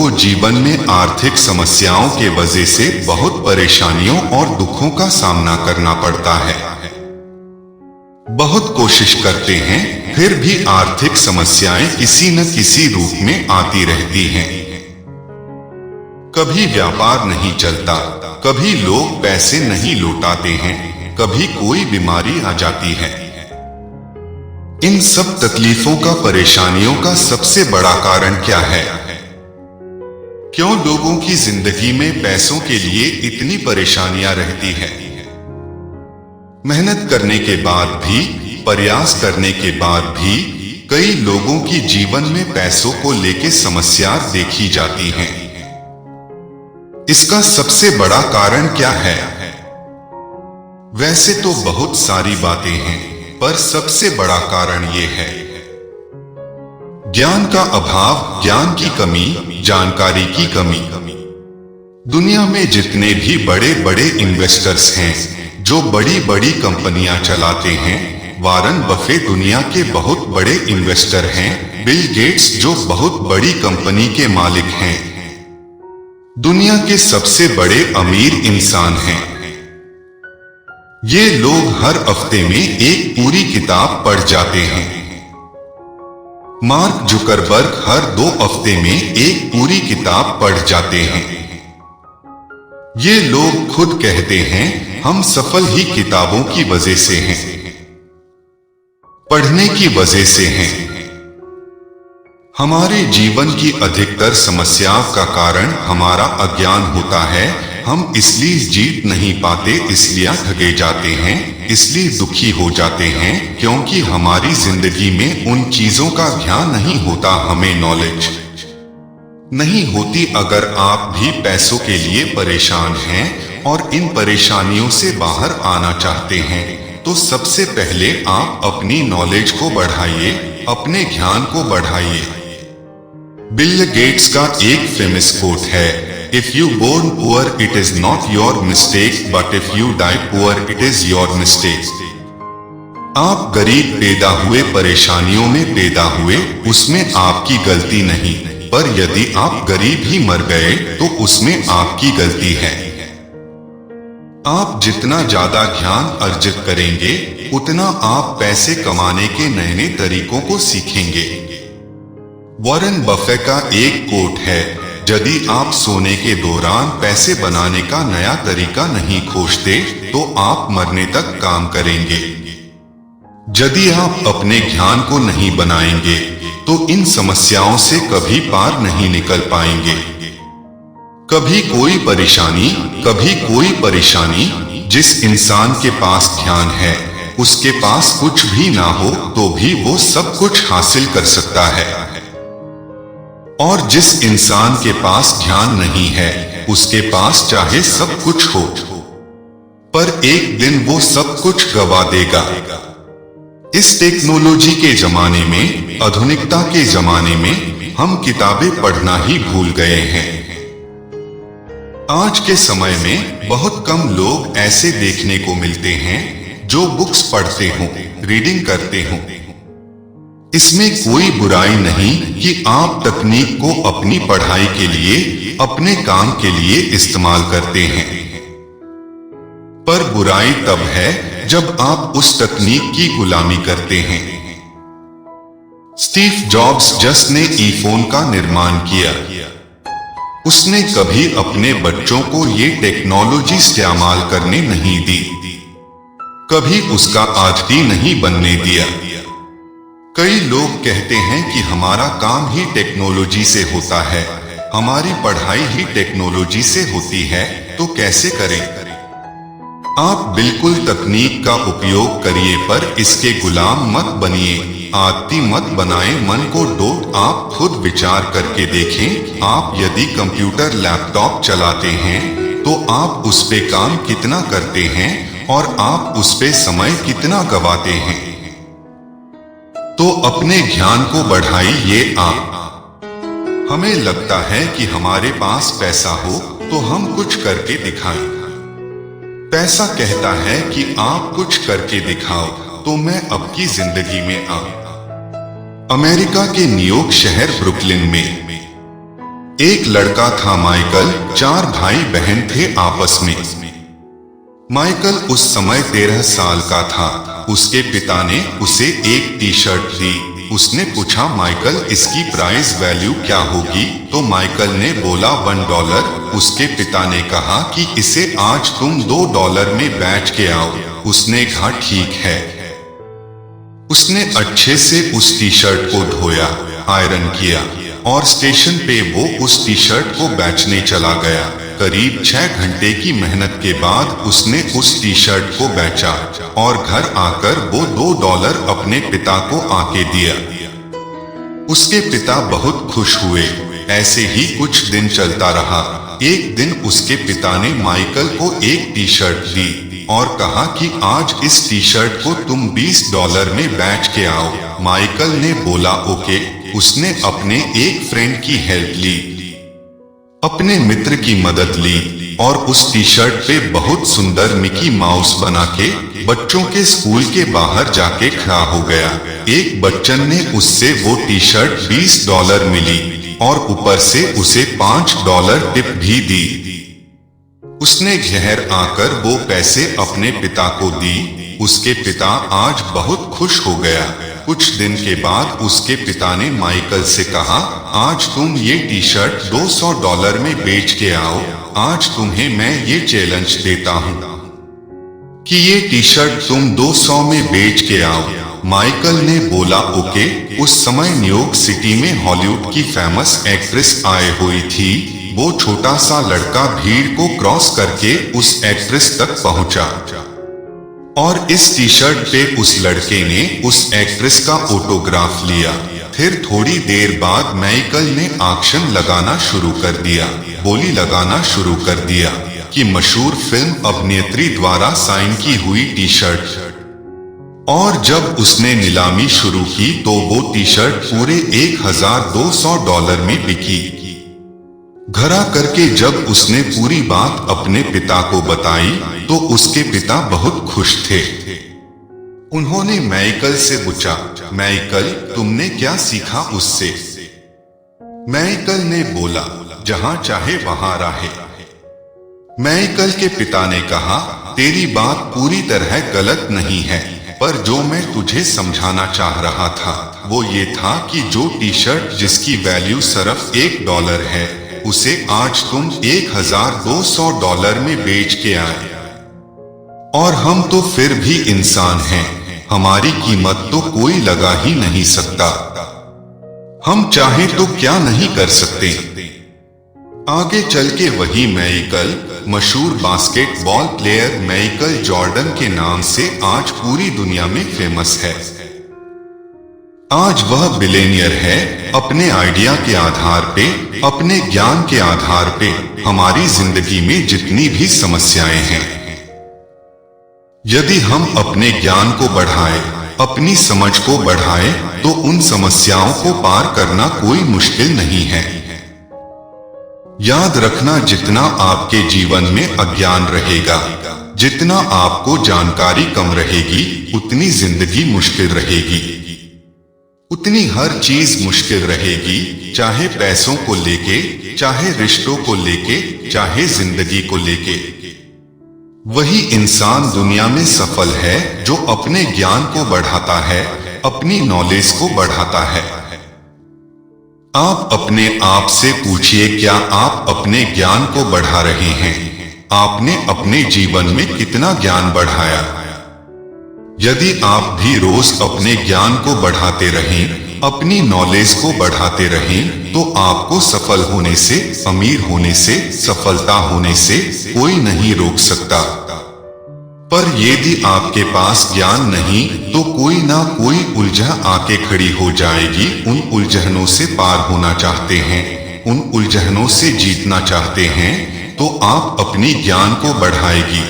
को जीवन में आर्थिक समस्याओं के वजह से बहुत परेशानियों और दुखों का सामना करना पड़ता है। बहुत कोशिश करते हैं, फिर भी आर्थिक समस्याएं किसी न किसी रूप में आती रहती हैं। कभी व्यापार नहीं चलता, कभी लोग पैसे नहीं लौटाते हैं, कभी कोई बीमारी आ जाती है। इन सब तकलीफों का, परेशानियों का सबसे बड़ा कारण क्या है? क्यों लोगों की जिंदगी में पैसों के लिए इतनी परेशानियां रहती है? मेहनत करने के बाद भी, प्रयास करने के बाद भी कई लोगों की जीवन में पैसों को लेकर समस्या देखी जाती हैं। इसका सबसे बड़ा कारण क्या है? वैसे तो बहुत सारी बातें हैं, पर सबसे बड़ा कारण ये है ज्ञान का अभाव, ज्ञान की कमी, जानकारी की कमी। दुनिया में जितने भी बड़े बड़े इन्वेस्टर्स हैं, जो बड़ी बड़ी कंपनियां चलाते हैं, वॉरेन बफेट दुनिया के बहुत बड़े इन्वेस्टर हैं, बिल गेट्स जो बहुत बड़ी कंपनी के मालिक हैं, दुनिया के सबसे बड़े अमीर इंसान हैं। ये लोग हर हफ्ते में एक पूरी किताब पढ़ जाते हैं। मार्क जुकरबर्ग हर 2 हफ्ते में एक पूरी किताब पढ़ जाते हैं। ये लोग खुद कहते हैं, हम सफल ही किताबों की वजह से हैं, पढ़ने की वजह से हैं। हमारे जीवन की अधिकतर समस्याओं का कारण हमारा अज्ञान होता है। हम इसलिए जीत नहीं पाते, इसलिए थके जाते हैं, इसलिए दुखी हो जाते हैं, क्योंकि हमारी जिंदगी में उन चीजों का ध्यान नहीं होता, हमें नॉलेज नहीं होती। अगर आप भी पैसों के लिए परेशान हैं और इन परेशानियों से बाहर आना चाहते हैं, तो सबसे पहले आप अपनी नॉलेज को बढ़ाइए, अपने ज्ञान को बढ़ाइए। बिल गेट्स का एक फेमस कोट है, If you born poor, it is not your mistake, but if you die poor, it is your mistake. आप गरीब पैदा हुए, परेशानियों में पैदा हुए, उसमें आपकी गलती नहीं, पर यदि आप गरीब ही मर गए तो उसमें आपकी गलती है। आप जितना ज्यादा ज्ञान अर्जित करेंगे, उतना आप पैसे कमाने के नए नए तरीकों को सीखेंगे। वॉरेन बफेट का एक कोट है, यदि आप सोने के दौरान पैसे बनाने का नया तरीका नहीं खोजते, तो आप मरने तक काम करेंगे। यदि आप अपने ज्ञान को नहीं बनाएंगे, तो इन समस्याओं से कभी पार नहीं निकल पाएंगे। कभी कोई परेशानी, कभी कोई परेशानी। जिस इंसान के पास ज्ञान है, उसके पास कुछ भी ना हो तो भी वो सब कुछ हासिल कर सकता है, और जिस इंसान के पास ज्ञान नहीं है, उसके पास चाहे सब कुछ हो, पर एक दिन वो सब कुछ गवा देगा। इस टेक्नोलॉजी के जमाने में, आधुनिकता के जमाने में हम किताबें पढ़ना ही भूल गए हैं। आज के समय में बहुत कम लोग ऐसे देखने को मिलते हैं जो बुक्स पढ़ते हों, रीडिंग करते हों। इसमें कोई बुराई नहीं कि आप तकनीक को अपनी पढ़ाई के लिए, अपने काम के लिए इस्तेमाल करते हैं, पर बुराई तब है जब आप उस तकनीक की गुलामी करते हैं। स्टीव जॉब्स जिसने ईफोन का निर्माण किया, उसने कभी अपने बच्चों को ये टेक्नोलॉजी इस्तेमाल करने नहीं दी, कभी उसका आदी नहीं बनने दिया। कई लोग कहते हैं कि हमारा काम ही टेक्नोलॉजी से होता है, हमारी पढ़ाई ही टेक्नोलॉजी से होती है, तो कैसे करें? आप बिल्कुल तकनीक का उपयोग करिए, पर इसके गुलाम मत बनिए, आदी मत बनाएं। मन को डोट आप खुद विचार करके देखें। आप यदि कंप्यूटर, लैपटॉप चलाते हैं, तो आप उस पे काम कितना करते हैं और आप उस पे समय कितना गवाते हैं। तो अपने ज्ञान को बढ़ाइए आप। हमें लगता है कि हमारे पास पैसा हो तो हम कुछ करके दिखाएं। पैसा कहता है कि आप कुछ करके दिखाओ, तो मैं आपकी जिंदगी में अमेरिका के न्यूयॉर्क शहर ब्रुकलिन में एक लड़का था माइकल, 4 भाई बहन थे आपस में। माइकल उस समय 13 साल का था। उसके पिता ने उसे एक टी शर्ट दी। उसने पूछा, माइकल इसकी प्राइस वैल्यू क्या होगी? तो माइकल ने बोला $1। उसके पिता ने कहा कि इसे आज तुम $2 में बेच के आओ। उसने कहा ठीक है। उसने अच्छे से उस टी शर्ट को धोया, आयरन किया और स्टेशन पे वो उस टी शर्ट को बेचने चला गया। करीब 6 घंटे की मेहनत के बाद उसने उस टी शर्ट को बेचा और घर आकर वो $2 अपने पिता को आके दिया। उसके पिता बहुत खुश हुए। ऐसे ही कुछ दिन चलता रहा। एक दिन उसके पिता ने माइकल को एक टी शर्ट दी और कहा कि आज इस टी शर्ट को तुम $20 में बेच के आओ। माइकल ने बोला ओके। उसने अपने एक फ्रेंड की हेल्प ली, अपने मित्र की मदद ली और उस टी शर्ट पे बहुत सुंदर मिकी माउस बना के बच्चों के स्कूल के बाहर जाके खड़ा हो गया। एक बच्चन ने उससे वो टी शर्ट $20 मिली और ऊपर से उसे $5 टिप भी दी। उसने घर आकर वो पैसे अपने पिता को दी। उसके पिता आज बहुत खुश हो गया। कुछ दिन के बाद उसके पिता ने माइकल से कहा, आज तुम ये टी शर्ट $200 में बेच के आओ। आज तुम्हें मैं ये चैलेंज देता हूँ कि ये टी शर्ट तुम 200 में बेच के आओ। माइकल ने बोला ओके। उस समय न्यूयॉर्क सिटी में हॉलीवुड की फेमस एक्ट्रेस आए हुई थी। वो छोटा सा लड़का भीड़ को क्रॉस करके उस एक्ट्रेस तक पहुंचा और इस टी शर्ट पे उस लड़के ने उस एक्ट्रेस का ऑटोग्राफ लिया। फिर थोड़ी देर बाद माइकल ने ऑक्शन लगाना शुरू कर दिया, बोली लगाना शुरू कर दिया कि मशहूर फिल्म अभिनेत्री द्वारा साइन की हुई टी शर्ट। और जब उसने नीलामी शुरू की तो वो टी शर्ट पूरे $1200 में बिकी। घर करके जब उसने पूरी बात अपने पिता को बताई तो उसके पिता बहुत खुश थे। उन्होंने माइकल से पूछा, माइकल तुमने क्या सीखा उससे? माइकल ने बोला, जहां चाहे वहां रहे। माइकल के पिता ने कहा, तेरी बात पूरी तरह गलत नहीं है, पर जो मैं तुझे समझाना चाह रहा था वो ये था कि जो टी शर्ट जिसकी वैल्यू सिर्फ $1 है उसे आज तुम $1200 में बेच के आए। और हम तो फिर भी इंसान हैं, हमारी कीमत तो कोई लगा ही नहीं सकता। हम चाहे तो क्या नहीं कर सकते। आगे चल के वही माइकल, मशहूर बास्केटबॉल प्लेयर माइकल जॉर्डन के नाम से आज पूरी दुनिया में फेमस है। आज वह बिलियनियर है। अपने आइडिया के आधार पे, अपने ज्ञान के आधार पे हमारी जिंदगी में जितनी भी समस्याएं हैं, यदि हम अपने ज्ञान को बढ़ाएं, अपनी समझ को बढ़ाएं, तो उन समस्याओं को पार करना कोई मुश्किल नहीं है। याद रखना, जितना आपके जीवन में अज्ञान रहेगा, जितना आपको जानकारी कम रहेगी, उतनी जिंदगी मुश्किल रहेगी, उतनी हर चीज मुश्किल रहेगी। चाहे पैसों को लेके, चाहे रिश्तों को लेके, चाहे जिंदगी को लेके। वही इंसान दुनिया में सफल है जो अपने ज्ञान को बढ़ाता है, अपनी नॉलेज को बढ़ाता है। आप अपने आप से पूछिए, क्या आप अपने ज्ञान को बढ़ा रहे हैं? आपने अपने जीवन में कितना ज्ञान बढ़ाया? यदि आप भी रोज अपने ज्ञान को बढ़ाते रहें, अपनी नॉलेज को बढ़ाते रहें, तो आपको सफल होने से, अमीर होने से, सफलता होने से कोई नहीं रोक सकता। पर यदि आपके पास ज्ञान नहीं, तो कोई ना कोई उलझन आके खड़ी हो जाएगी। उन उलझनों से पार होना चाहते हैं, उन उलझनों से जीतना चाहते हैं, तो आप अपनी ज्ञान को बढ़ाएगी।